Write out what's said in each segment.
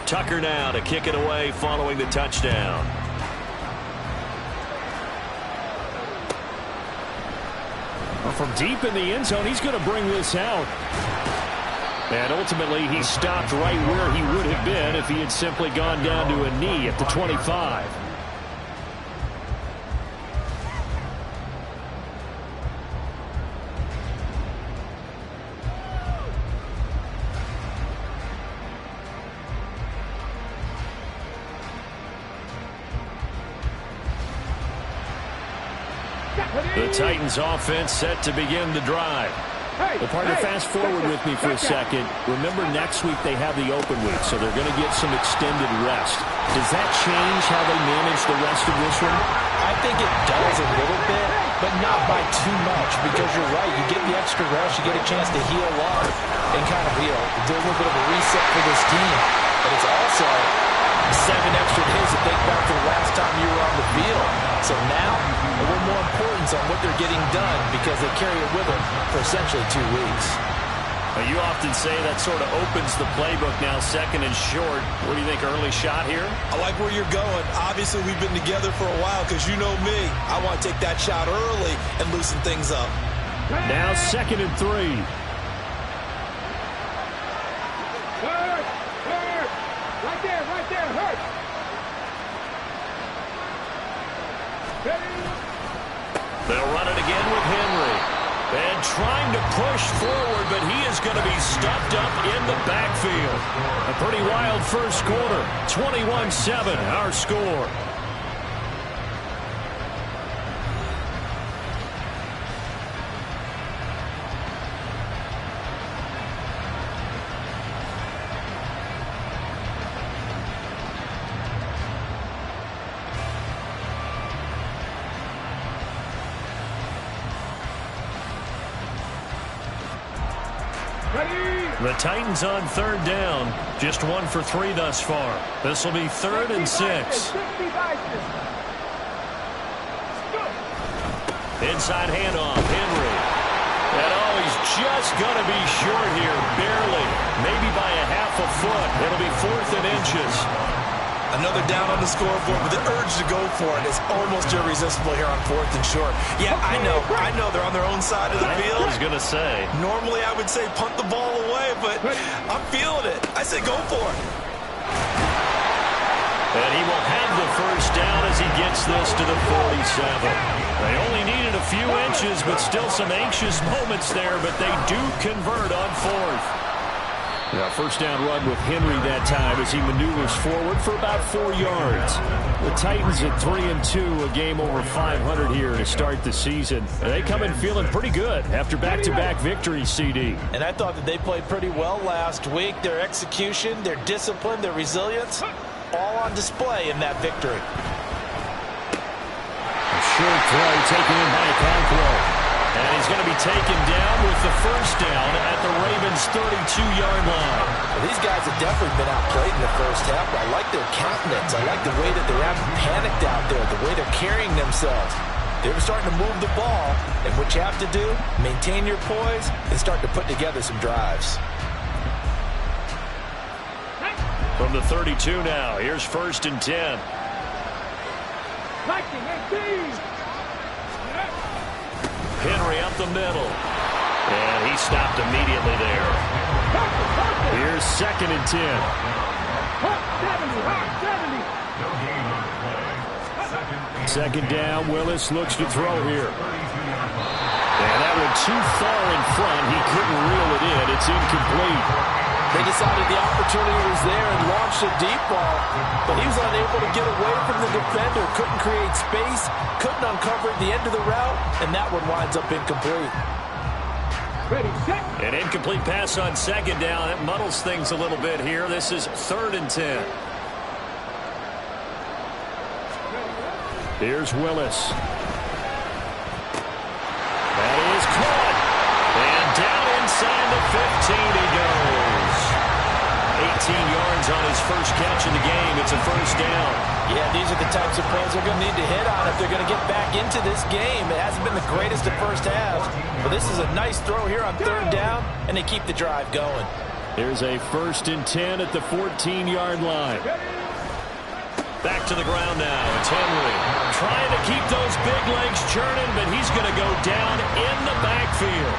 Tucker now to kick it away following the touchdown. From deep in the end zone, he's going to bring this out. And ultimately, he stopped right where he would have been if he had simply gone down to a knee at the 25. The Titans offense set to begin the drive. Well, partner, fast forward with me for a second. Remember, next week they have the open week, so they're going to get some extended rest. Does that change how they manage the rest of this one? I think it does a little bit, but not by too much, because you're right. You get the extra rest, you get a chance to heal up and kind of, do a little bit of a reset for this team. But it's also 7 extra days to think back to the last time you were on the field. So now, a little more importance on what they're getting done because they carry it with them for essentially 2 weeks. You often say that sort of opens the playbook now, second and short. What do you think, early shot here? I like where you're going. Obviously, we've been together for a while because you know me. I want to take that shot early and loosen things up. Now 2nd and 3. They'll run it again with Henry. And trying to push forward, but he is going to be stuffed up in the backfield. A pretty wild first quarter. 21-7, our score. The Titans on 3rd down. Just 1 for 3 thus far. This will be 3rd and 6. Inside handoff, Henry. And he's just going to be short here, barely. Maybe by a half a foot. It'll be 4th and inches. Another down on the scoreboard, but the urge to go for it is almost irresistible here on 4th and short. Yeah, I know they're on their own side of the field. I was going to say. Normally I would say punt the ball away, but I'm feeling it. I say go for it. And he will have the first down as he gets this to the 47. They only needed a few inches, but still some anxious moments there, but they do convert on 4th. Yeah, first down run with Henry that time as he maneuvers forward for about 4 yards. The Titans at 3-2, a game over 500 here to start the season. They come in feeling pretty good after back-to-back victories, CD. And I thought that they played pretty well last week. Their execution, their discipline, their resilience, all on display in that victory. A short throw taken in by Okonkwo. And he's going to be taken down with the first down at the Ravens' 32-yard line. Well, these guys have definitely been outplayed in the first half. I like their countenance. I like the way that they're acting panicked out there, the way they're carrying themselves. They're starting to move the ball, and what you have to do, maintain your poise and start to put together some drives. From the 32 now, here's 1st and 10. Henry up the middle. And he stopped immediately there. Here's 2nd and 10. Second down, Willis looks to throw here. And that one too far in front. He couldn't reel it in. It's incomplete. They decided the opportunity was there and launched a deep ball, but he was unable to get away from the defender, couldn't create space, couldn't uncover the end of the route, and that one winds up incomplete. An incomplete pass on 2nd down. That muddles things a little bit here. This is 3rd and 10. Here's Willis. That is caught. And down inside the 15 he goes. 18 yards on his first catch of the game. It's a first down. Yeah, these are the types of plays they're going to need to hit on if they're going to get back into this game. It hasn't been the greatest of first halves, but this is a nice throw here on 3rd down, and they keep the drive going. Here's a 1st and 10 at the 14-yard line. Back to the ground now. It's Henry trying to keep those big legs churning, but he's going to go down in the backfield.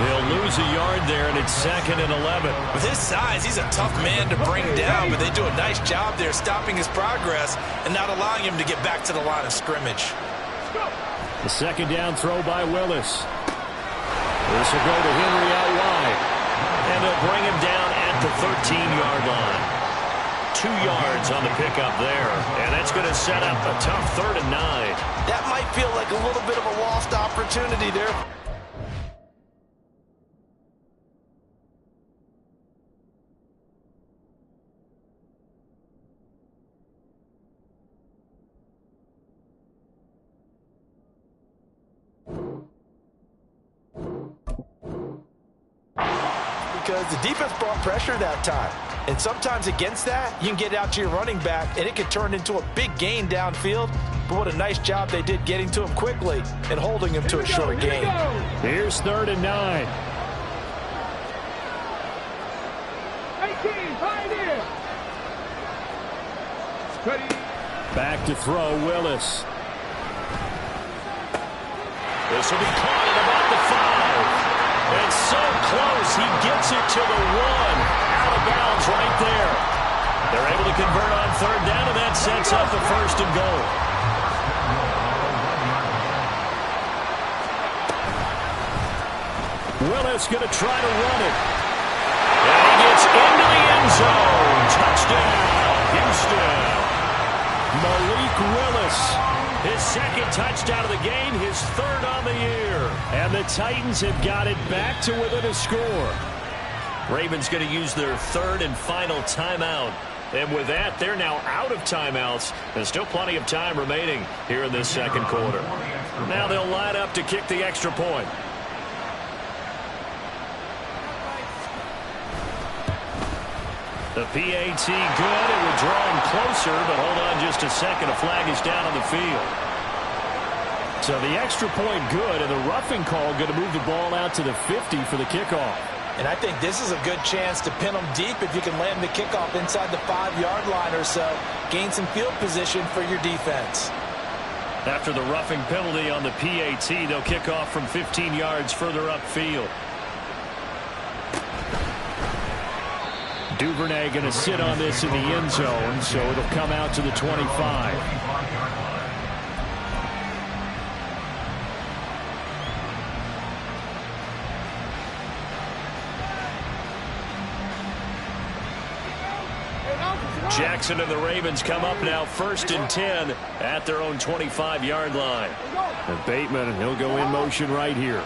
He'll lose a yard there, and it's 2nd and 11. With his size, he's a tough man to bring down, but they do a nice job there stopping his progress and not allowing him to get back to the line of scrimmage. The 2nd down throw by Willis. This will go to Henry out wide. And they'll bring him down at the 13-yard line. 2 yards on the pickup there. And that's going to set up a tough 3rd and 9. That might feel like a little bit of a lost opportunity there. Because the defense brought pressure that time. And sometimes against that, you can get out to your running back, and it can turn into a big gain downfield. But what a nice job they did getting to him quickly and holding him to a short gain. Here's 3rd and 9. 18, pioneer. Back to throw, Willis. This will be caught at about the 5. And so close, he gets it to the 1. Out of bounds right there. They're able to convert on 3rd down, and that sets up the 1st and goal. Willis going to try to run it. And he gets into the end zone. Touchdown, Houston. Malik Willis. His 2nd touchdown of the game, his 3rd on the year. And the Titans have got it back to within a score. Ravens going to use their 3rd and final timeout. And with that, they're now out of timeouts. There's still plenty of time remaining here in this 2nd quarter. Now they'll line up to kick the extra point. The PAT good. It would draw him closer, but hold on just a second. A flag is down on the field. So the extra point good, and the roughing call going to move the ball out to the 50 for the kickoff. And I think this is a good chance to pin them deep if you can land the kickoff inside the 5-yard line or so. Gain some field position for your defense. After the roughing penalty on the PAT, they'll kick off from 15 yards further upfield. Duvernay going to sit on this in the end zone, so it'll come out to the 25. Jackson and the Ravens come up now 1st and 10 at their own 25-yard line. And Bateman, he'll go in motion right here.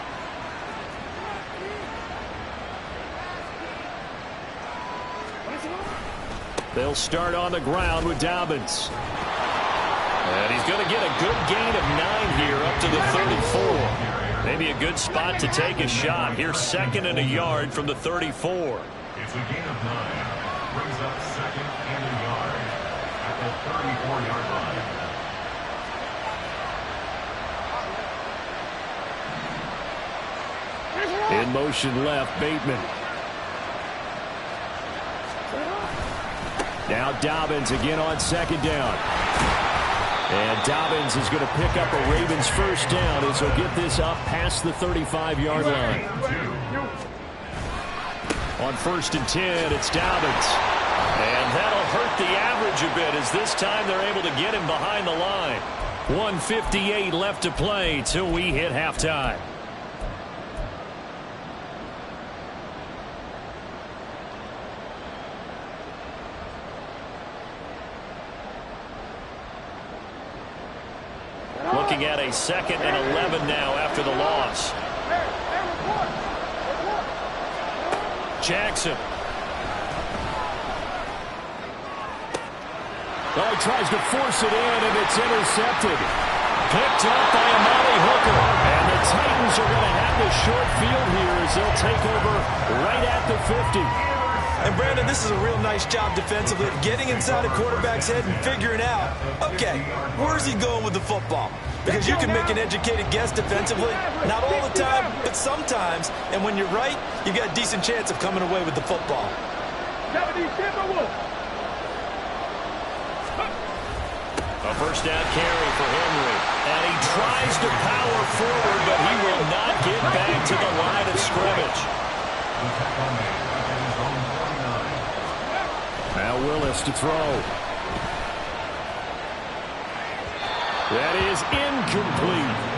They'll start on the ground with Dobbins. And he's going to get a good gain of 9 here up to the 34. Maybe a good spot to take a shot. Here's 2nd and a yard from the 34. It's a gain of 9. Brings up 2nd and a yard at the 34-yard line. In motion left, Bateman. Now Dobbins again on 2nd down. And Dobbins is going to pick up a Ravens 1st down as he'll get this up past the 35-yard line. On 1st and 10, it's Dobbins. And that'll hurt the average a bit as this time they're able to get him behind the line. 1:58 left to play till we hit halftime. Looking at a 2nd and 11 now after the loss. Jackson. Well, he tries to force it in, and it's intercepted. Picked up by Amani Hooker. And the Titans are going to have the short field here as they'll take over right at the 50. And Brandon, this is a real nice job defensively of getting inside a quarterback's head and figuring out, okay, where's he going with the football? Because you can make an educated guess defensively, not all the time, but sometimes. And when you're right, you've got a decent chance of coming away with the football. A first down carry for Henry. And he tries to power forward, but he will not get back to the line of scrimmage. Now Willis to throw. That is incomplete.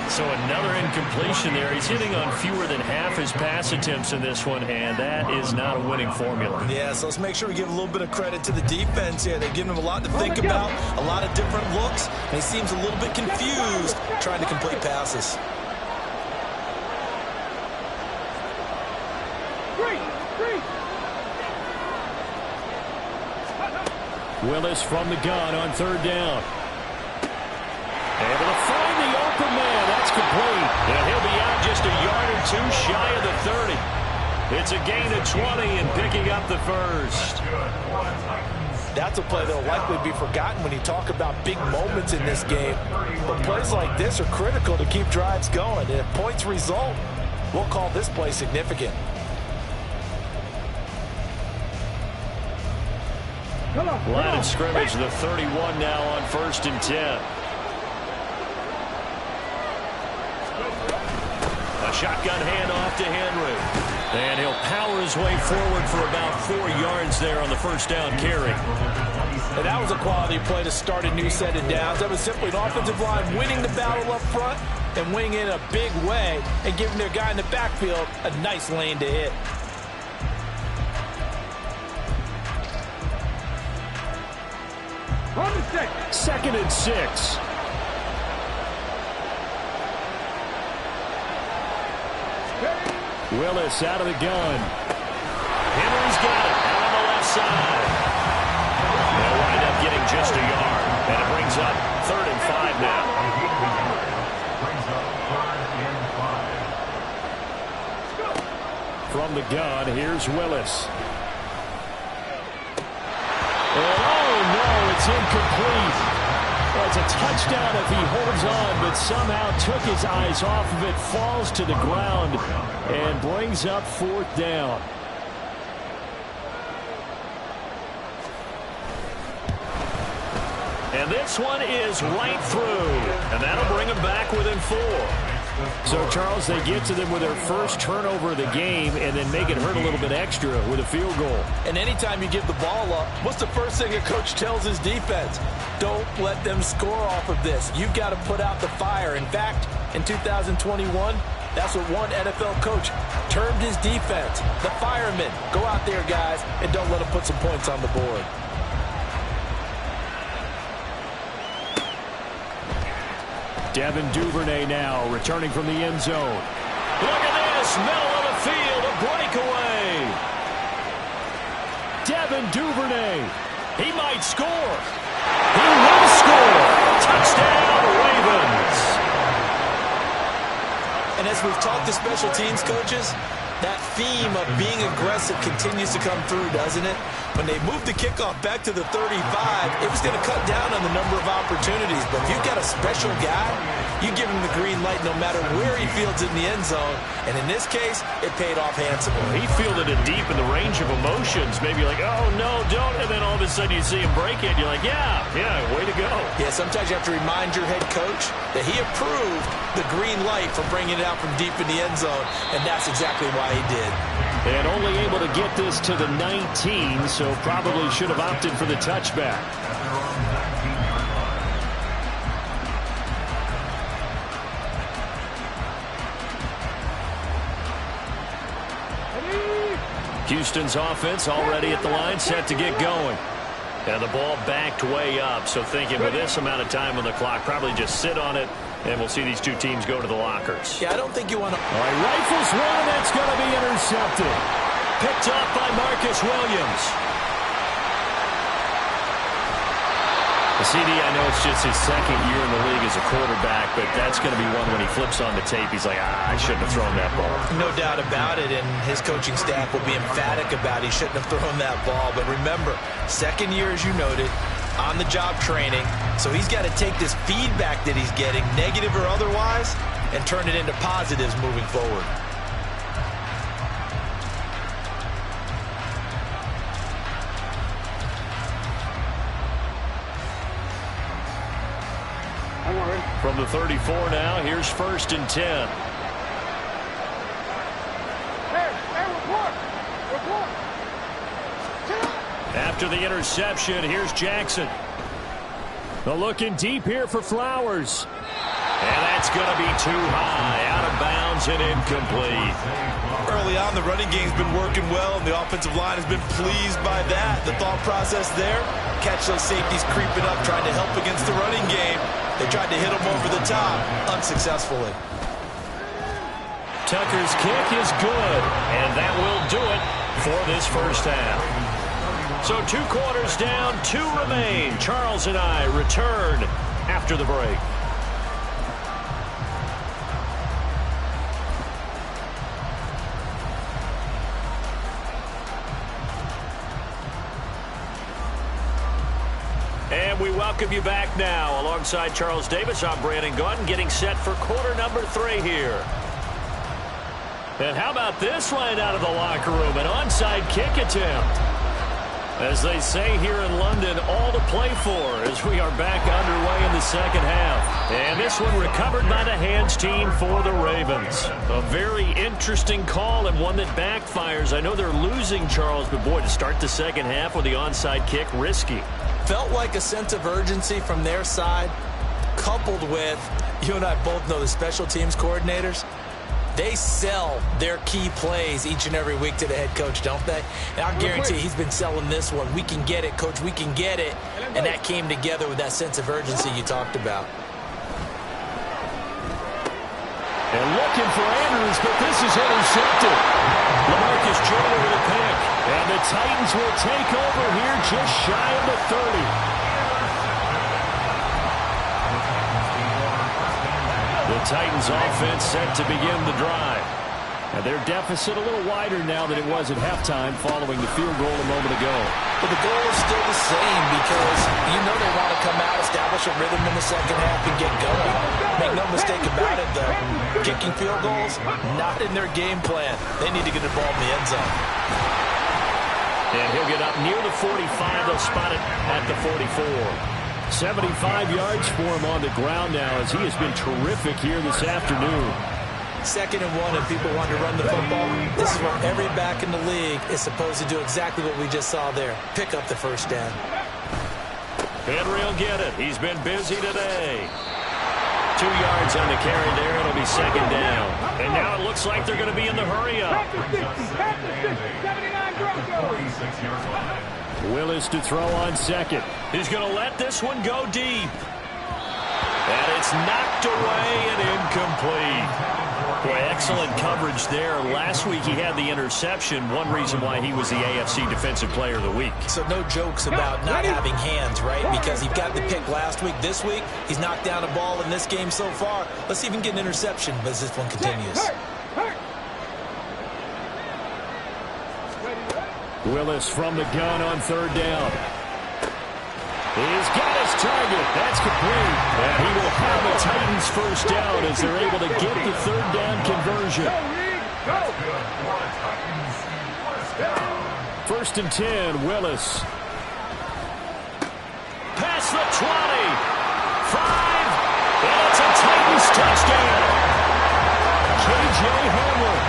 So another incompletion there. He's hitting on fewer than half his pass attempts in this one, and that is not a winning formula. Yeah, so let's make sure we give a little bit of credit to the defense here. They've given him a lot to think about, a lot of different looks, and he seems a little bit confused trying to complete passes. Willis from the gun on third down. Able to find the open man. That's complete. And he'll be out just a yard or two shy of the 30. It's a gain of 20 and picking up the first. That's a play that will likely be forgotten when you talk about big moments in this game. But plays like this are critical to keep drives going. And if points result, we'll call this play significant. Line of scrimmage, the 31 now on 1st and 10. A shotgun handoff to Henry. And he'll power his way forward for about 4 yards there on the first down carry. And that was a quality play to start a new set of downs. That was simply an offensive line winning the battle up front and winning in a big way and giving their guy in the backfield a nice lane to hit. Second and 6. Willis out of the gun. Henry's got it out on the left side. They'll wind up getting just a yard. And it brings up 3rd and 5 now. From the gun, here's Willis. Oh, no, it's incomplete. Well, it's a touchdown if he holds on, but somehow took his eyes off of it, falls to the ground, and brings up 4th down. And this one is right through. And that'll bring him back within 4. So, Charles, they get to them with their first turnover of the game and then make it hurt a little bit extra with a field goal. And anytime you give the ball up, what's the first thing a coach tells his defense? Don't let them score off of this. You've got to put out the fire. In fact, in 2021, that's what one NFL coach termed his defense. The firemen. Go out there, guys, and don't let them put some points on the board. Devin Duvernay now returning from the end zone. Look at this, middle of the field, a breakaway. Devin Duvernay. He might score. He will score. Touchdown, Ravens. And as we've talked to special teams coaches, that theme of being aggressive continues to come through, doesn't it? When they moved the kickoff back to the 35, it was going to cut down on the number of opportunities. But if you've got a special guy, you give him the green light no matter where he fields it in the end zone. And in this case, it paid off handsomely. He fielded it deep in the range of emotions. Maybe like, oh, no, don't. And then all of a sudden you see him break it. You're like, yeah, way to go. Yeah, sometimes you have to remind your head coach that he approved the green light for bringing it out from deep in the end zone. And that's exactly why he did. And only able to get this to the 19, so probably should have opted for the touchback. Houston's offense already at the line, set to get going. And the ball backed way up, so thinking with this amount of time on the clock, probably just sit on it, and we'll see these two teams go to the lockers. Yeah, I don't think you want to... All right, rifles one, and that's going to be intercepted. Picked up by Marcus Williams. The CD, I know it's just his second year in the league as a quarterback, but that's going to be one when he flips on the tape. He's like, I shouldn't have thrown that ball. No doubt about it, and his coaching staff will be emphatic about he shouldn't have thrown that ball. But remember, second year, as you noted, on-the-job training, so he's got to take this feedback that he's getting, negative or otherwise, and turn it into positives moving forward. From the 34 now, here's 1st and 10. After the interception, here's Jackson. They're looking deep here for Flowers. And that's going to be too high, out of bounds and incomplete. Early on, the running game's been working well, and the offensive line has been pleased by that. The thought process there, catch those safeties creeping up, trying to help against the running game. They tried to hit them over the top, unsuccessfully. Tucker's kick is good, and that will do it for this first half. So 2 quarters down, 2 remain. Charles and I return after the break. And we welcome you back now. Alongside Charles Davis, I'm Brandon Gaudin, getting set for quarter number 3 here. And how about this right out of the locker room? An onside kick attempt. As they say here in London, all to play for as we are back underway in the second half. And this one recovered by the hands team for the Ravens. A very interesting call and one that backfires. I know they're losing, Charles, but boy, to start the second half with the onside kick, risky. Felt like a sense of urgency from their side, coupled with, you and I both know the special teams coordinators, they sell their key plays each and every week to the head coach, don't they? And I guarantee he's been selling this one. We can get it, coach, we can get it. And that came together with that sense of urgency you talked about. And looking for Andrews, but this is intercepted. LaMarcus Joyner with a pick. And the Titans will take over here just shy of the 30. The Titans offense set to begin the drive. And their deficit a little wider now than it was at halftime following the field goal a moment ago. But the goal is still the same because you know they want to come out, establish a rhythm in the second half and get going. Make no mistake about it, though. Kicking field goals, not in their game plan. They need to get the ball in the end zone. And he'll get up near the 45. They'll spot it at the 44. 75 yards for him on the ground now as he has been terrific here this afternoon. 2nd and 1, and people want to run the football. This is what every back in the league is supposed to do, exactly what we just saw there. Pick up the first down. Henry will get it. He's been busy today. 2 yards on the carry there. It'll be 2nd down. And now it looks like they're going to be in the hurry-up. Willis to throw on 2nd. He's going to let this one go deep. And it's knocked away and incomplete. Boy, excellent coverage there. Last week he had the interception. One reason why he was the AFC Defensive Player of the Week. So no jokes about not having hands, right? Because he got the pick last week. This week, he's knocked down a ball in this game so far. Let's even get an interception as this one continues. Willis from the gun on 3rd down. He's got his target. That's complete. And he will have the Titans first down as they're able to get the 3rd down conversion. 1st and 10, Willis. Past the 20. 5. And it's a Titans touchdown. K.J. Hamler,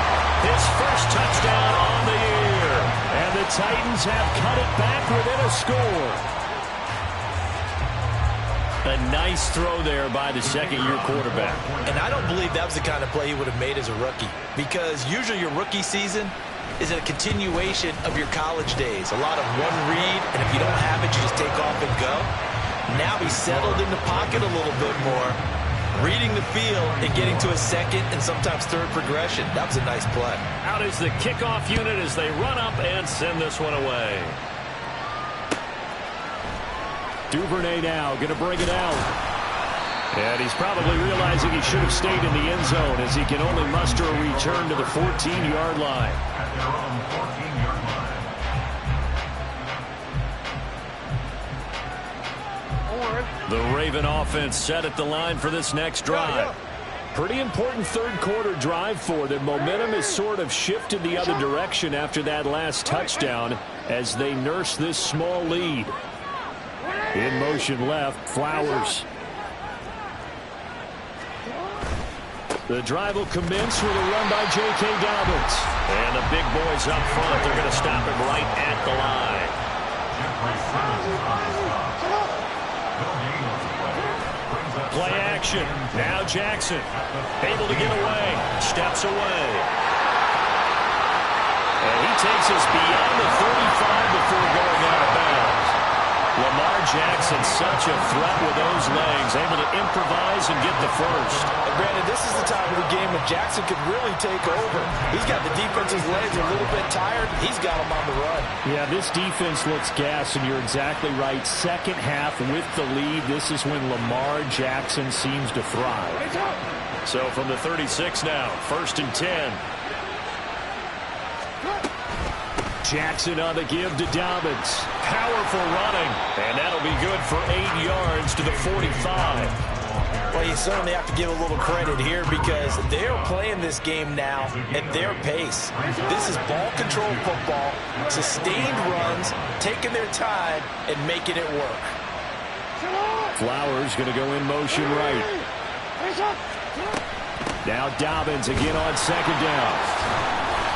his first touchdown on the year. And the Titans have cut it back within a score. A nice throw there by the second-year quarterback. And I don't believe that was the kind of play he would have made as a rookie. Because usually your rookie season is a continuation of your college days. A lot of one read, and if you don't have it, you just take off and go. Now he's settled in the pocket a little bit more, reading the field and getting to a 2nd and sometimes 3rd progression. That was a nice play. Out is the kickoff unit as they run up and send this one away. Duvernay now going to bring it out. And he's probably realizing he should have stayed in the end zone as he can only muster a return to the 14-yard line. At their own 14-yard line. The Raven offense set at the line for this next drive. Pretty important 3rd quarter drive for them. Momentum has sort of shifted the other direction after that last touchdown as they nurse this small lead. In motion left, Flowers. The drive will commence with a run by J.K. Dobbins. And the big boys up front, they're going to stop him right at the line. Play action. Now Jackson. Able to get away. Steps away. And he takes us beyond the 35 before going out of bounds. Lamar Jackson, such a threat with those legs, able to improvise and get the first. And Brandon, this is the time of the game when Jackson could really take over. He's got the defense's legs a little bit tired. He's got them on the run. Yeah, this defense looks gassed, and you're exactly right. Second half with the lead, this is when Lamar Jackson seems to thrive. So from the 36 now, 1st and 10. Jackson on the give to Dobbins. Powerful running. And that'll be good for 8 yards to the 45. Well, you certainly have to give a little credit here because they're playing this game now at their pace. This is ball control football, sustained runs, taking their time and making it work. Flowers going to go in motion right. Now Dobbins again on 2nd down.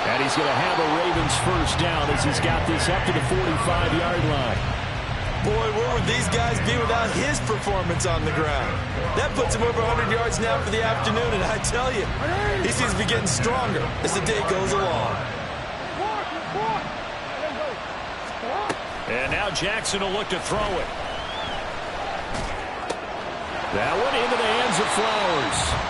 And he's going to have a Ravens first down as he's got this up to the 45-yard line. Boy, where would these guys be without his performance on the ground? That puts him over 100 yards now for the afternoon, and I tell you, he seems to be getting stronger as the day goes along. And now Jackson will look to throw it. That one into the hands of Flowers.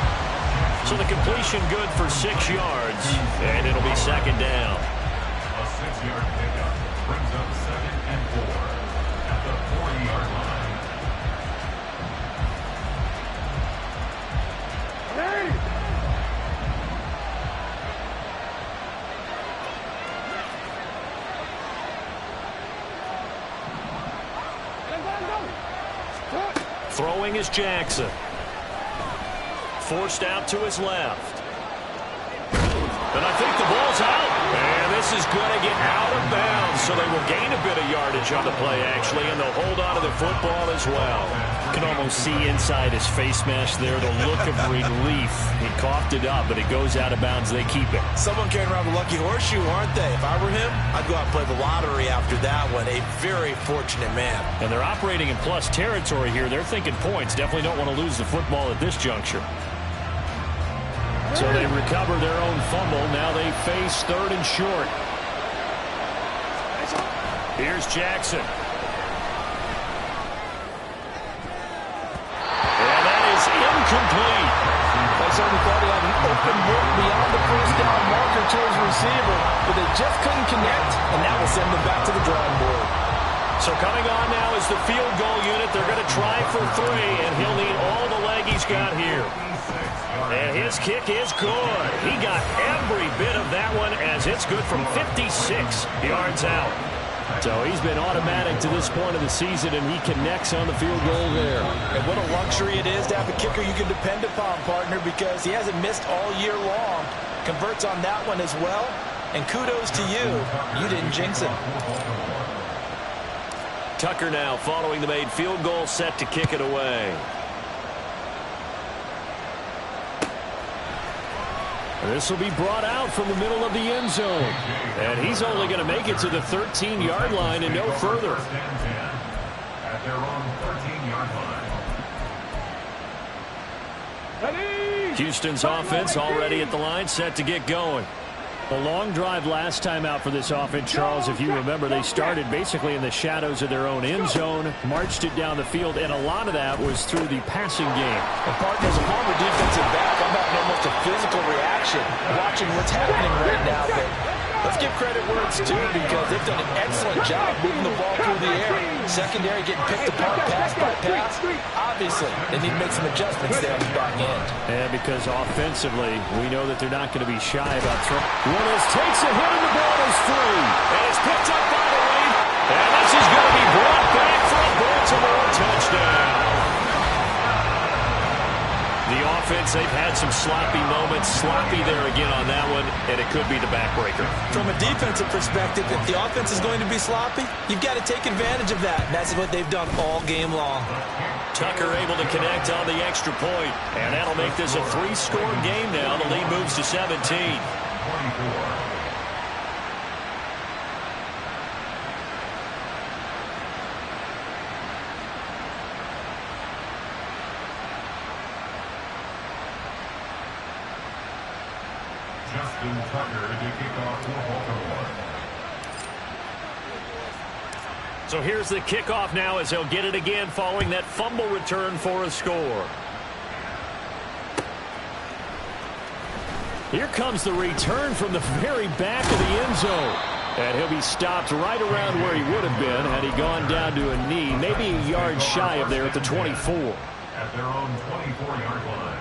So the completion good for 6 yards, and it'll be 2nd down. A 6-yard pickup brings up 2nd and 4 at the 40-yard line. Throwing is Jackson. Forced out to his left. And I think the ball's out. And this is going to get out of bounds. So they will gain a bit of yardage on the play, actually, and they'll hold on to the football as well. You can almost see inside his face mask there the look of relief. He coughed it up, but it goes out of bounds. They keep it. Someone carrying around the lucky horseshoe, aren't they? If I were him, I'd go out and play the lottery after that one. A very fortunate man. And they're operating in plus territory here. They're thinking points. Definitely don't want to lose the football at this juncture. So they recover their own fumble. Now they face 3rd and short. Here's Jackson. And that is incomplete. I certainly thought he had an open look beyond the first down marker to his receiver, but they just couldn't connect, and that will send them back to the drawing board. So coming on now is the field goal unit. They're going to try for 3, and he'll need all the leg he's got here. And his kick is good. He got every bit of that one as it's good from 56 yards out. So he's been automatic to this point of the season, and he connects on the field goal there. And what a luxury it is to have a kicker you can depend upon, partner, because he hasn't missed all year long. Converts on that one as well. And kudos to you. You didn't jinx him. Tucker now following the made field goal, set to kick it away. This will be brought out from the middle of the end zone. And he's only going to make it to the 13-yard line and no further. At their own 13-yard line. Houston's offense already at the line, set to get going. A long drive last time out for this offense, Charles. If you remember, they started basically in the shadows of their own end zone, marched it down the field, and a lot of that was through the passing game. And partners, a former defensive back, I'm having almost a physical reaction watching what's happening right now. But let's give credit where it's due because they've done an excellent job moving the ball through the air. Secondary getting picked apart pass by pass. Obviously, they need to make some adjustments there on the back end. And because offensively, we know that they're not going to be shy about throwing. Willis takes a hit and the ball is free. And it's picked up by the lead. And this is going to be brought back for a Baltimore touchdown. The offense, they've had some sloppy moments. Sloppy there again on that one, and it could be the backbreaker. From a defensive perspective, if the offense is going to be sloppy, you've got to take advantage of that. And that's what they've done all game long. Tucker able to connect on the extra point, and that'll make this a 3-score game now. The lead moves to 17. 24. Justin Tucker to kick off for Baltimore. So here's the kickoff now as he'll get it again following that fumble return for a score. Here comes the return from the very back of the end zone. And he'll be stopped right around where he would have been had he gone down to a knee, maybe a yard shy of there at the 24. At their own 24-yard line.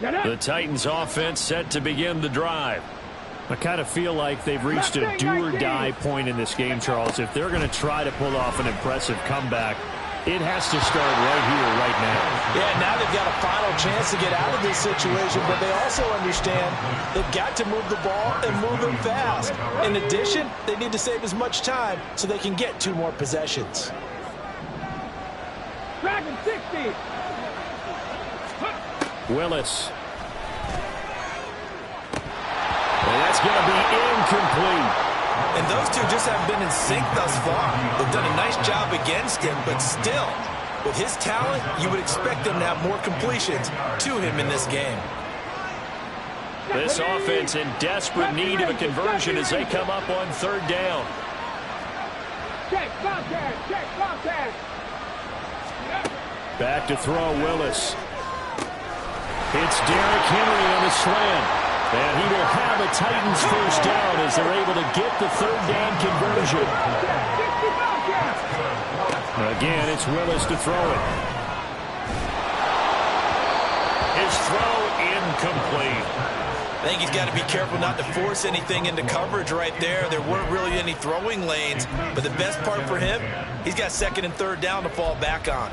The Titans offense set to begin the drive. I kind of feel like they've reached a do-or-die point in this game, Charles. If they're going to try to pull off an impressive comeback, it has to start right here, right now. Yeah, now they've got a final chance to get out of this situation, but they also understand they've got to move the ball and move it fast. In addition, they need to save as much time so they can get 2 more possessions. Dragon 60. Willis. And that's going to be incomplete. And those two just haven't been in sync thus far. They've done a nice job against him, but still, with his talent, you would expect them to have more completions to him in this game. This offense in desperate need of a conversion as they come up on 3rd down. Check contact. Check contact. Back to throw, Willis. It's Derrick Henry on the slant. And he will have a Titans first down as they're able to get the 3rd down conversion. Again, it's Willis to throw it. His throw incomplete. I think he's got to be careful not to force anything into coverage right there. There weren't really any throwing lanes, but the best part for him, he's got 2nd and 3rd down to fall back on.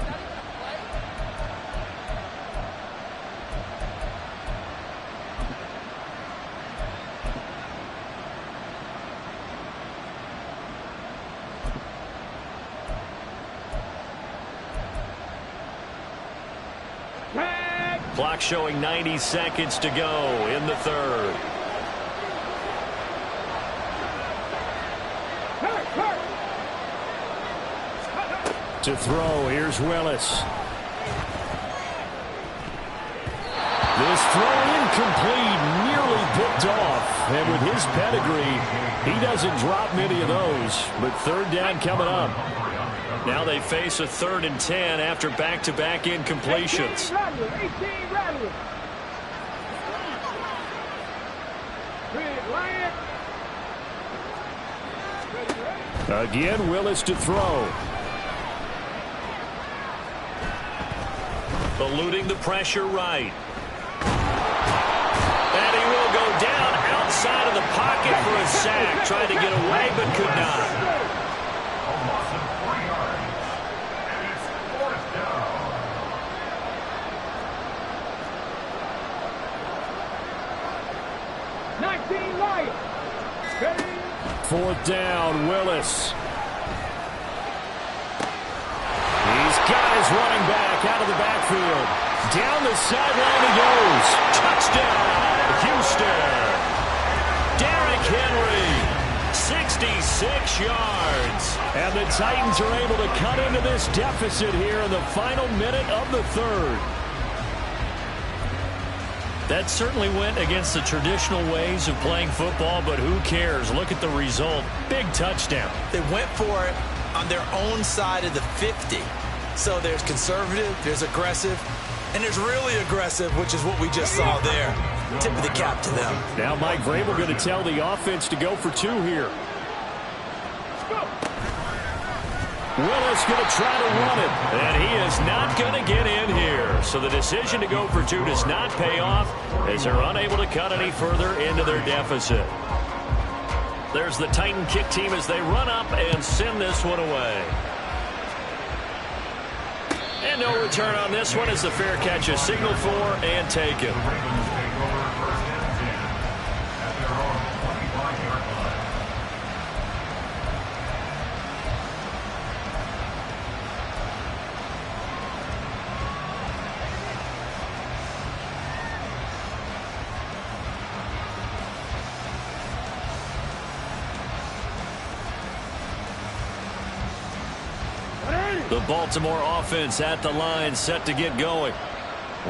Clock showing 90 seconds to go in the 3rd. To throw, here's Willis. This throw incomplete, nearly picked off. And with his pedigree, he doesn't drop many of those. But 3rd down coming up. Now they face a 3rd and 10 after back-to-back incompletions. 18 Rattler. Again, Willis to throw. Eluding the pressure right. And he will go down outside of the pocket for a sack. Tried to get away but could not. A loss of 4 yards. And it's 4th down. Lions. 4th down, Willis. He's got his running back out of the backfield. Down the sideline he goes. Touchdown, Houston. Derrick Henry, 66 yards. And the Titans are able to cut into this deficit here in the final minute of the 3rd. That certainly went against the traditional ways of playing football, but who cares? Look at the result. Big touchdown. They went for it on their own side of the 50. So there's conservative, there's aggressive, and there's really aggressive, which is what we just saw there. Tip of the cap to them. Now Mike Vrabel going to tell the offense to go for 2 here. Willis going to try to run it, and he is not going to get in here. So the decision to go for 2 does not pay off as they're unable to cut any further into their deficit. There's the Titan kick team as they run up and send this one away. And no return on this one as the fair catch is signaled for and taken. The Baltimore offense at the line, set to get going.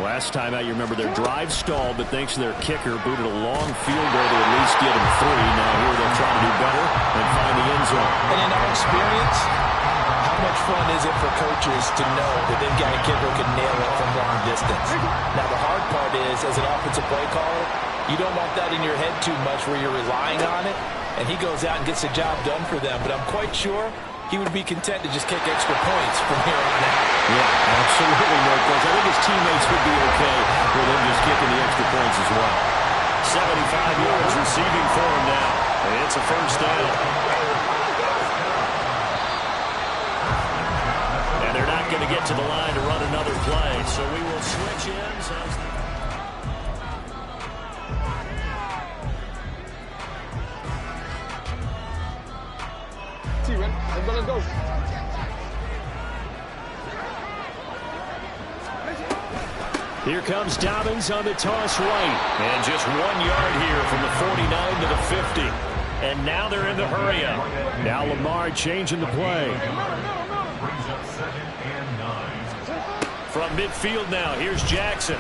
Last time out, you remember their drive stalled, but thanks to their kicker, booted a long field goal to at least get them 3. Now here they'll try to do better and find the end zone. And in our experience, how much fun is it for coaches to know that they've got a kicker who can nail it from long distance? Now, the hard part is, as an offensive play caller, you don't want that in your head too much where you're relying on it, and he goes out and gets the job done for them. But I'm quite sure he would be content to just kick extra points from here on out. Yeah, absolutely no points. I think his teammates would be okay with him just kicking the extra points as well. 75 yards receiving for him now. And it's a first down. And they're not going to get to the line to run another play. So we will switch ends as Let's go. Here comes Dobbins on the toss right. And just 1 yard here from the 49 to the 50. And now they're in the hurry up. Now Lamar changing the play. Brings up 2nd and 9. From midfield now, here's Jackson.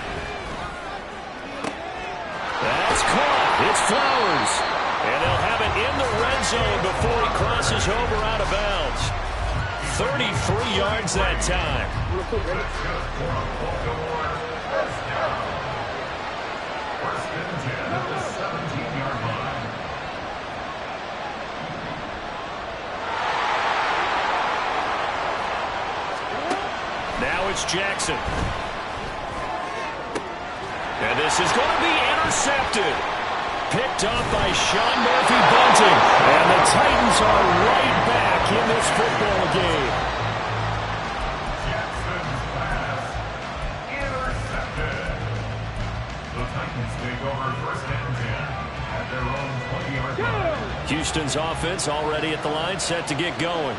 That's caught. It's Flowers. And they'll have it in the red zone before he crosses over out of bounds. 33 yards that time. First and 10 at the 17-yard line. Now it's Jackson. And this is going to be intercepted. Picked off by Sean Murphy-Bunting. And the Titans are right back in this football game. Jackson's pass intercepted. The Titans take over 1st and 10 at their own 20-yard line. Houston's offense already at the line, set to get going.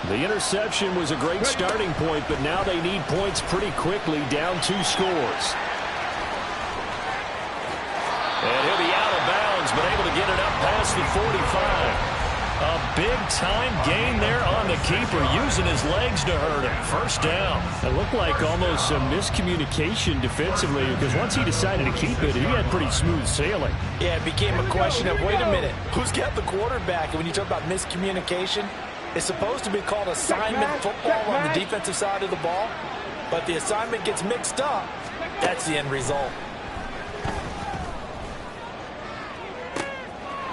The interception was a great starting point, but now they need points pretty quickly, down 2 scores. And he'll be out of bounds, but able to get it up past the 45. A big-time gain there on the keeper, using his legs to hurt him. First down. It looked like almost some miscommunication defensively, because once he decided to keep it, he had pretty smooth sailing. Yeah, it became a question of, wait a minute, who's got the quarterback? And when you talk about miscommunication, it's supposed to be called assignment football on the defensive side of the ball, but the assignment gets mixed up. That's the end result.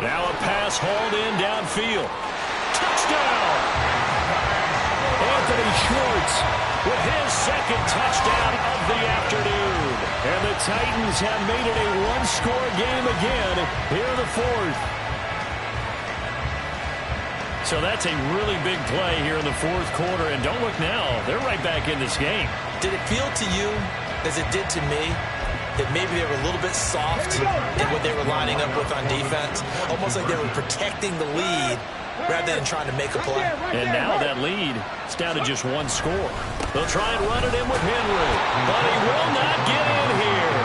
Now a pass hauled in downfield. Touchdown! Anthony Schwartz with his second touchdown of the afternoon. And the Titans have made it a one-score game again here in the fourth. So that's a really big play here in the fourth quarter. And don't look now, they're right back in this game. Did it feel to you, as it did to me, that maybe they were a little bit soft in what they were lining up with on defense? Almost like they were protecting the lead rather than trying to make a play. And now that lead is down to just 1 score. They'll try and run it in with Henry, but he will not get in here.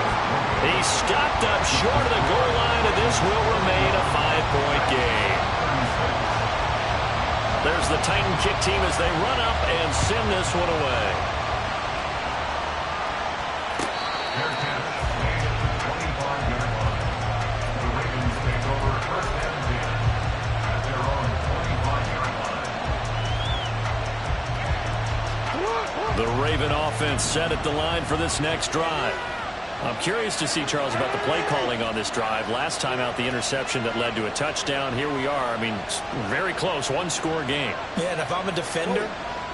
He's stopped up short of the goal line, and this will remain a 5-point game. There's the Titan kick team as they run up and send this one away. The Raven offense set at the line for this next drive. I'm curious to see, Charles, about the play calling on this drive. Last time out, the interception that led to a touchdown. Here we are. I mean, very close, 1-score game. Yeah, and if I'm a defender,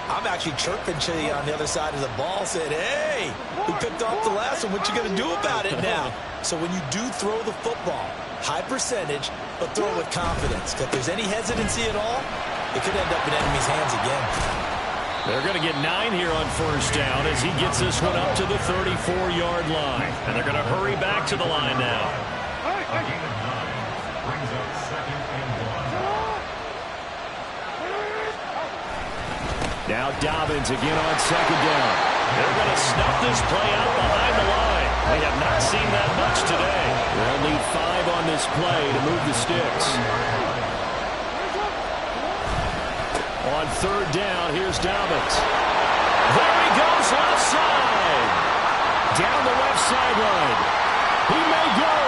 I'm actually chirping to you on the other side of the ball, saying, hey, who picked off the last one? What you going to do about it now? So when you do throw the football, high percentage, but throw it with confidence. If there's any hesitancy at all, it could end up in enemy's hands again. They're going to get 9 here on first down as he gets this one up to the 34-yard line. And they're going to hurry back to the line now. A gain of 9 brings up 2nd and 1. Now Dobbins again on 2nd down. They're going to snuff this play out behind the line. We have not seen that much today. They'll need 5 on this play to move the sticks. On 3rd down, here's Dobbins. There he goes, left side. Down the left sideline. He may go.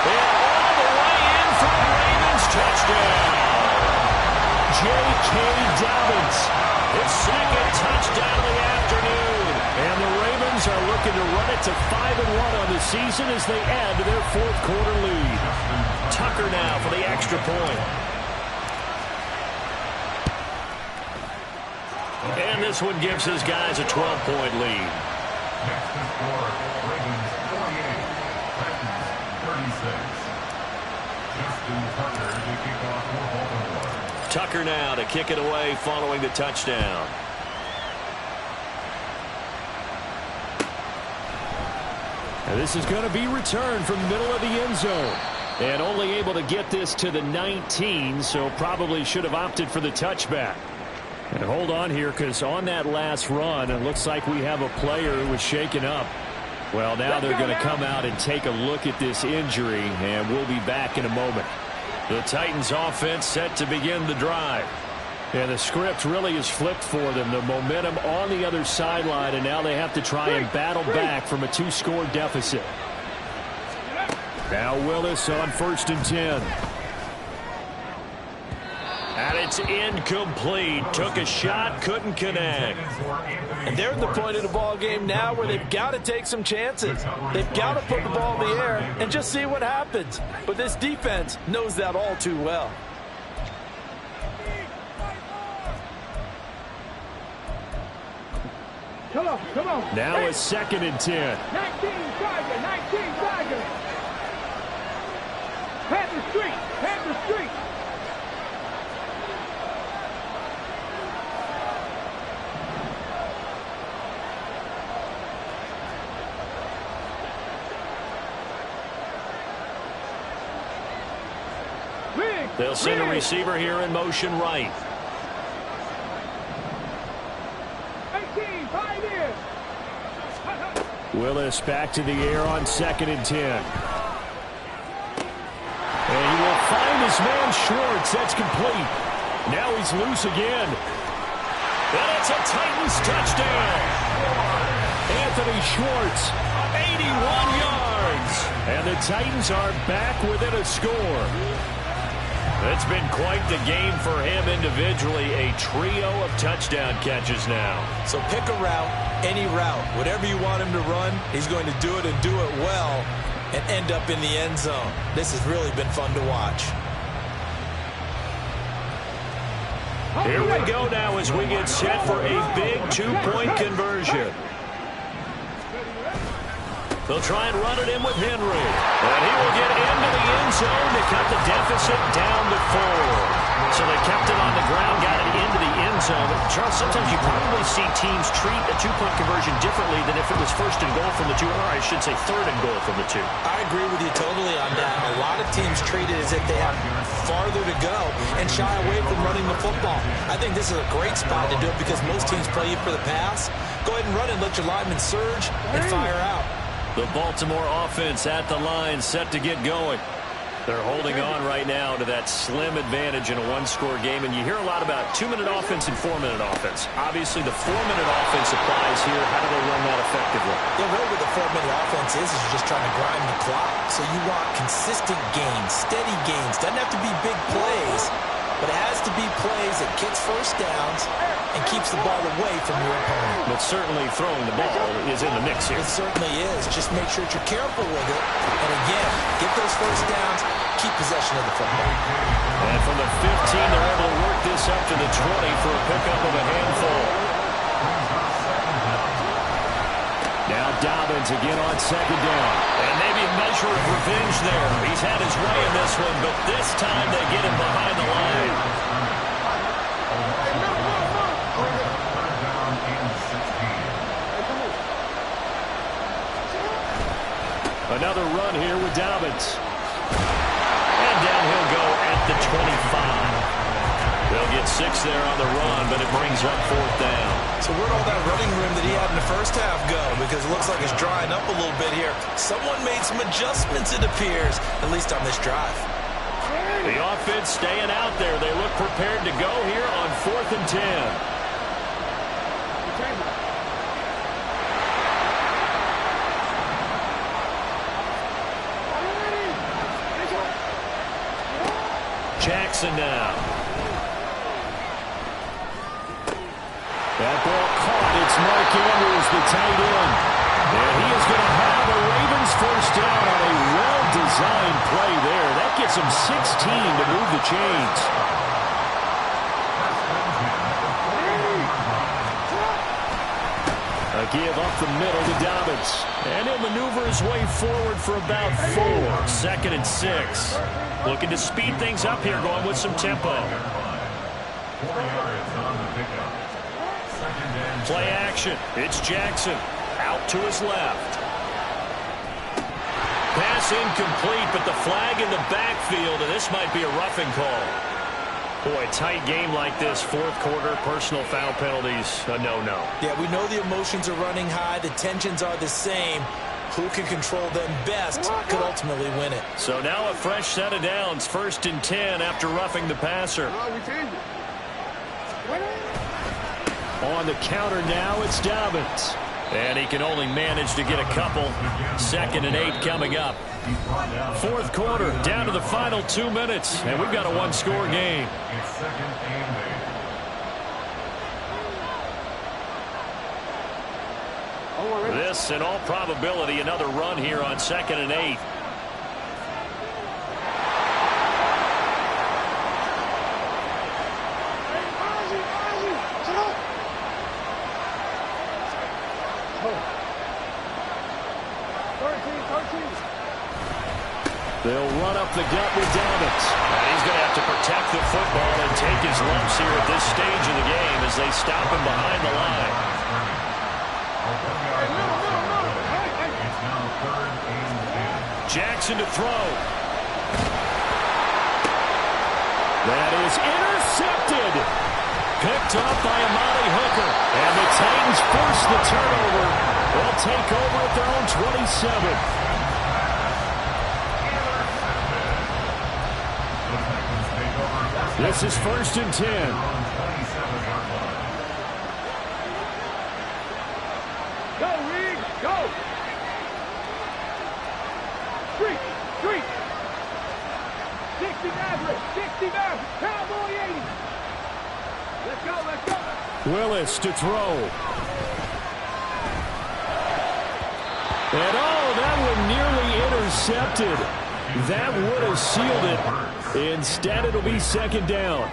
And all the way in for the Ravens touchdown. J.K. Dobbins, his 2nd touchdown of the afternoon. And the Ravens are looking to run it to 5-1 on the season as they add to their 4th quarter lead. Tucker now for the extra point. And this one gives his guys a 12-point lead. Next to score, Ravens 48, Titans 36. Justin Tucker to kick off for Baltimore. Tucker now to kick it away following the touchdown. And this is going to be returned from the middle of the end zone. And only able to get this to the 19, so probably should have opted for the touchback. And hold on here, because on that last run, it looks like we have a player who was shaken up. Well, now they're going to come out and take a look at this injury, and we'll be back in a moment. The Titans offense set to begin the drive. And the script really is flipped for them. The momentum on the other sideline, and now they have to try and battle back from a 2-score deficit. Now Willis on 1st and 10. And it's incomplete. Took a shot, couldn't connect. And they're at the point of the ball game now where they've got to take some chances. They've got to put the ball in the air and just see what happens. But this defense knows that all too well. Come on. Now a 2nd and 10. 19 Tiger. Panther Street. They'll send a receiver here in motion right. 18, 5 in. Willis back to the air on 2nd and 10. And he will find his man Schwartz. That's complete. Now he's loose again. And it's a Titans touchdown. Anthony Schwartz, 81 yards. And the Titans are back within a score. It's been quite the game for him individually. A trio of touchdown catches now. So pick a route, any route. Whatever you want him to run, he's going to do it and do it well and end up in the end zone. This has really been fun to watch. Here we go now as we get set for a big 2-point conversion. They'll try and run it in with Henry. And he will get into the end zone to cut the deficit down to 4. So they kept it on the ground, got it into the end zone. But Charles, sometimes you probably see teams treat a 2-point conversion differently than if it was 1st and goal from the 2, or I should say 3rd and goal from the 2. I agree with you totally on that. A lot of teams treat it as if they have farther to go and shy away from running the football. I think this is a great spot to do it because most teams play you for the pass. Go ahead and run it, let your linemen surge, and fire out. The Baltimore offense at the line, set to get going. They're holding on right now to that slim advantage in a 1-score game. And you hear a lot about 2-minute offense and 4-minute offense. Obviously, the 4-minute offense applies here. How do they run that effectively? The way with the 4-minute offense is you're just trying to grind the clock. So you want consistent gains, steady gains. Doesn't have to be big plays, but it has to be plays that gets first downs and keeps the ball away from your opponent. But certainly throwing the ball is in the mix here. It certainly is. Just make sure that you're careful with it. And again, get those first downs, keep possession of the football. And from the 15, they're able to work this up to the 20 for a pickup of a handful. Now Dobbins again on second down. And maybe a measure of revenge there. He's had his way in this one, but this time they get him behind the line. Another run here with Dobbins. And down he'll go at the 25. They'll get 6 there on the run, but it brings up 4th down. So where'd all that running room that he had in the first half go? Because it looks like it's drying up a little bit here. Someone made some adjustments, it appears, at least on this drive. The offense staying out there. They look prepared to go here on 4th and 10. Jackson now. That ball caught. It's Mark Andrews, the tight end. And he is going to have a Ravens first down on a well-designed play there. That gets him 16 to move the chains. A give up the middle to Dobbins. And he'll maneuver his way forward for about 4. 2nd and 6. Looking to speed things up here, going with some tempo. Play action. It's Jackson. Out to his left. Pass incomplete, but the flag in the backfield, and this might be a roughing call. Boy, tight game like this, 4th quarter, personal foul penalties, a no-no. Yeah, we know the emotions are running high. The tensions are the same. Who can control them best could ultimately win it. So now a fresh set of downs, 1st and 10 after roughing the passer. On the counter now, it's Dobbins. And he can only manage to get a couple. 2nd and 8 coming up. 4th quarter, down to the final 2 minutes. And we've got a 1-score game. This, in all probability, another run here on 2nd and 8. They'll run up the gut with Dobbins. And he's going to have to protect the football and take his lumps here at this stage of the game as they stop him behind the line. Jackson to throw. That is intercepted. Picked up by Amani Hooker. And the Titans force the turnover. They'll take over at their own 27. This is 1st and 10. Go, Reed, go. Street. 60 Maverick. Cowboy 80. Let's go. Willis to throw. And that one nearly intercepted. That would have sealed it. Instead, it'll be 2nd down.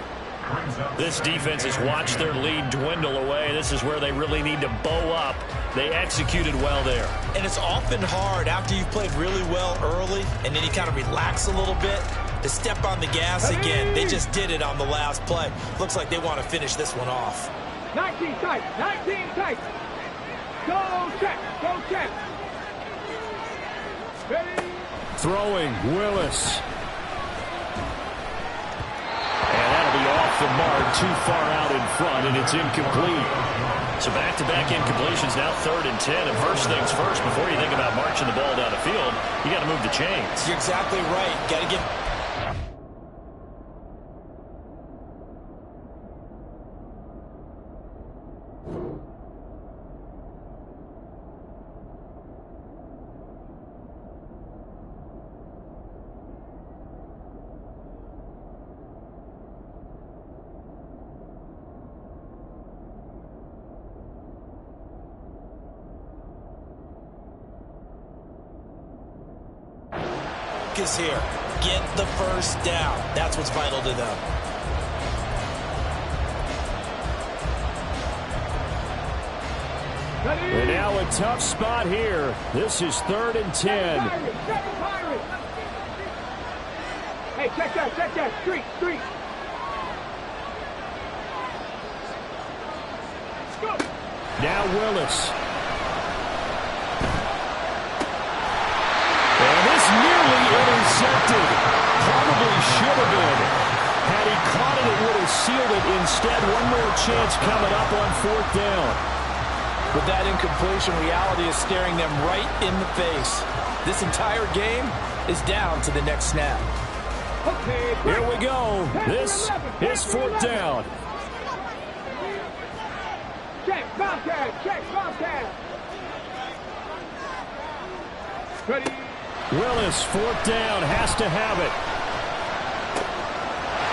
This defense has watched their lead dwindle away. This is where they really need to bow up. They executed well there. And it's often hard after you've played really well early and then you kind of relax a little bit to step on the gas again. They just did it on the last play. Looks like they want to finish this one off. 19 tight. Go check. Ready? Throwing, Willis. And that'll be off the mark, too far out in front, and it's incomplete. So back-to-back incompletions, now 3rd and 10. And first things first, before you think about marching the ball down the field, you got to move the chains. You're exactly right. Got to get... is here. get the first down. That's what's vital to them. And now a tough spot here. This is 3rd and 10. Hey, check that. Street. Go. Now Willis. And this nearly intercepted. Probably should have been. Had he caught it, it would have sealed it. Instead, one more chance coming up on 4th down. With that incompletion, reality is staring them right in the face. This entire game is down to the next snap. Okay, Here we go. This is 4th down. check, Bobcat. Ready. Willis, 4th down, has to have it.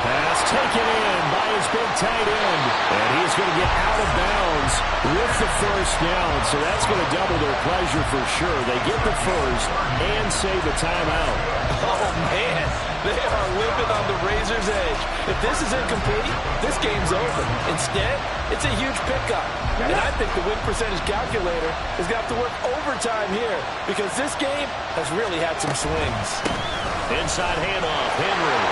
Pass taken in by his big tight end. And he's going to get out of bounds with the first down. So that's going to double their pleasure for sure. They get the first and save a timeout. Oh, man. They are living on the razor's edge. If this is incomplete, this game's over. Instead, it's a huge pickup. And I think the win percentage calculator is going to have to work overtime here because this game has really had some swings. Inside handoff, Henry.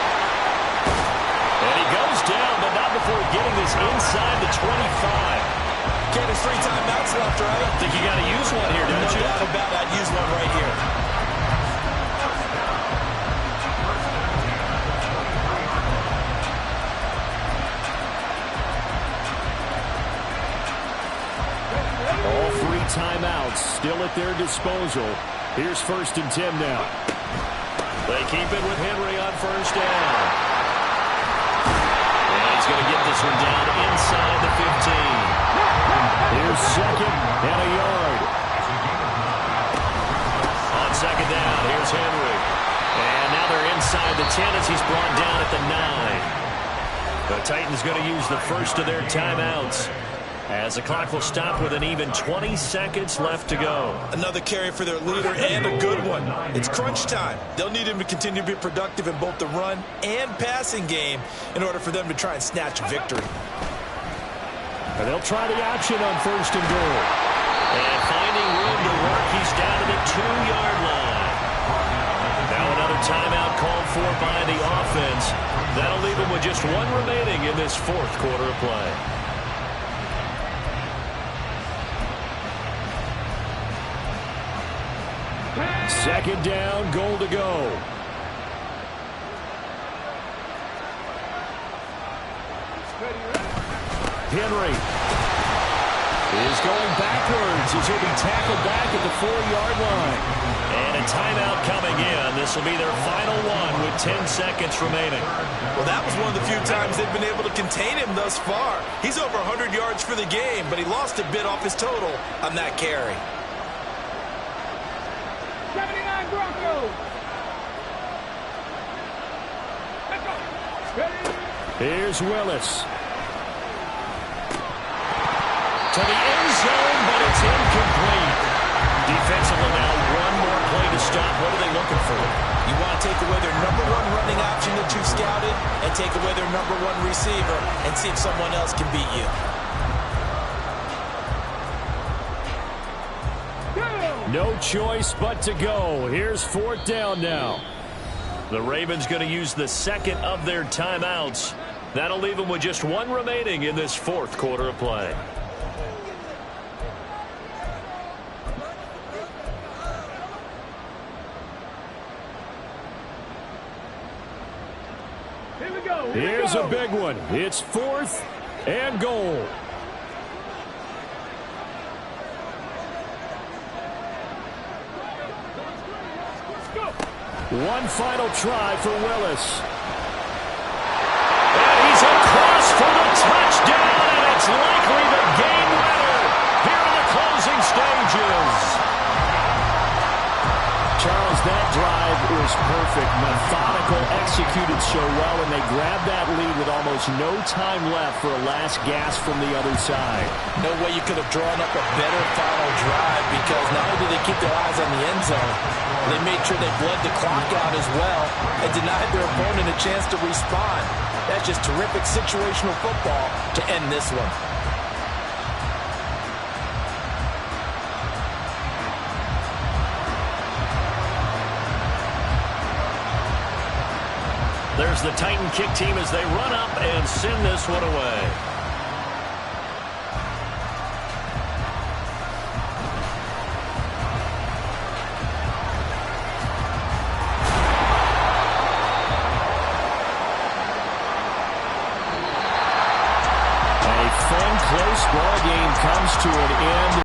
And he goes down, but not before getting this inside the 25. Ken, there's 3 timeouts left, right? I think you got to use one here, don't you? No doubt about it. I'd use one right here. All 3 timeouts still at their disposal. Here's 1st and 10 now. They keep it with Henry on 1st down. And he's going to get this one down inside the 15. Here's 2nd and a yard. On 2nd down, here's Henry. And now they're inside the 10 as he's brought down at the 9. The Titans going to use the first of their timeouts as the clock will stop with an even 20 seconds left to go. Another carry for their leader and a good one. It's crunch time. They'll need him to continue to be productive in both the run and passing game in order for them to try and snatch a victory. And they'll try the option on 1st and goal. And finding room to work, he's down to the 2-yard line. Now another timeout called for by the offense. That'll leave him with just 1 remaining in this 4th quarter of play. Second down, goal to go. Henry is going backwards as he'll be tackled back at the 4-yard line. And a timeout coming in. This will be their final one with 10 seconds remaining. Well, that was one of the few times they've been able to contain him thus far. He's over 100 yards for the game, but he lost a bit off his total on that carry. 79 Broncos. Let's go. Ready. Here's Willis. To the end zone, but it's incomplete. Defensively now, one more play to stop. What are they looking for? You want to take away their number 1 running option that you've scouted and take away their number 1 receiver and see if someone else can beat you. No choice but to go. Here's 4th down now. The Ravens going to use the second of their timeouts. That'll leave them with just 1 remaining in this 4th quarter of play. Here we go. Here's a big one. It's 4th and goal. One final try for Willis. And he's across for the touchdown, and it's likely the game winner here in the closing stages. Charles, that drive was perfect. Methodical execution. executed so well, and they grabbed that lead with almost no time left for a last gasp from the other side. No way you could have drawn up a better final drive, because not only did they keep their eyes on the end zone, they made sure they bled the clock out as well and denied their opponent a chance to respond. That's just terrific situational football to end this one. There's the Titan kick team as they run up and send this one away. A fun, close ball game comes to an end.